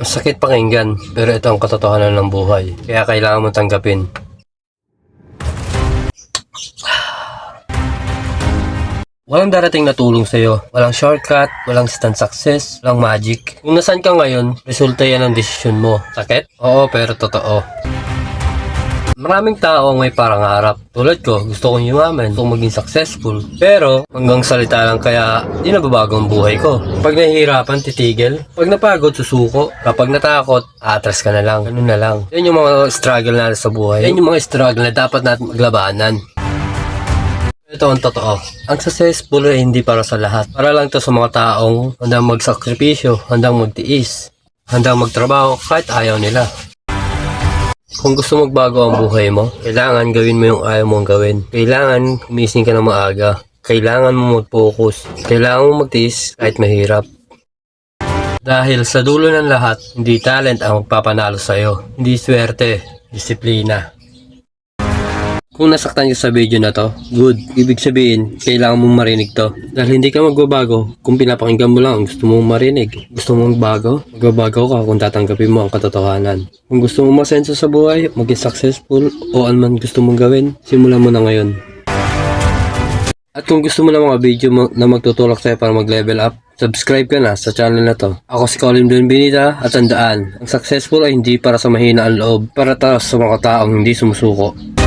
Masakit pakinggan, pero ito ang katotohanan ng buhay. Kaya kailangan mo tanggapin. Walang darating na tulong sa'yo. Walang shortcut, walang instant success, walang magic. Kung nasan ka ngayon, resulta yan ng desisyon mo. Sakit? Oo, pero totoo. Maraming tao ang may parangarap. Tulad ko, gusto kong yumaman, gusto kong maging successful. Pero, hanggang salita lang kaya di nababago ang buhay ko. Pag nahihirapan, titigil. Pag napagod, susuko. Kapag natakot, atras ka na lang. Ganun na lang. Yan yung mga struggle natin sa buhay. Yan yung mga struggle na dapat natin maglabanan. Ito ang totoo. Ang successful ay hindi para sa lahat. Para lang to sa mga taong handang magsakripisyo, handang magtiis, handang magtrabaho kahit ayaw nila. Kung gusto magbago ang buhay mo, kailangan gawin mo yung ayaw mong gawin. Kailangan gumising ka ng maaga. Kailangan mo mag-focus. Kailangan mo magtiis kahit mahirap. Dahil sa dulo ng lahat, hindi talent ang magpapanalo sa'yo. Hindi swerte, disiplina. Kung nasaktan ka sa video na to, good. Ibig sabihin, kailangan mong marinig to. Dahil hindi ka magbabago kung pinapakinggan mo lang ang gusto mong marinig. Gusto mong magbago? Magbabago ka kung tatanggapin mo ang katotohanan. Kung gusto mong masenso sa buhay, maging successful, o anuman gusto mong gawin, simulan mo na ngayon. At kung gusto mo ng mga video na magtutulak sa'yo para mag-level up, subscribe ka na sa channel na to. Ako si Colin Benvenida at tandaan, ang successful ay hindi para sa mahina ang loob, para sa mga taong hindi sumusuko.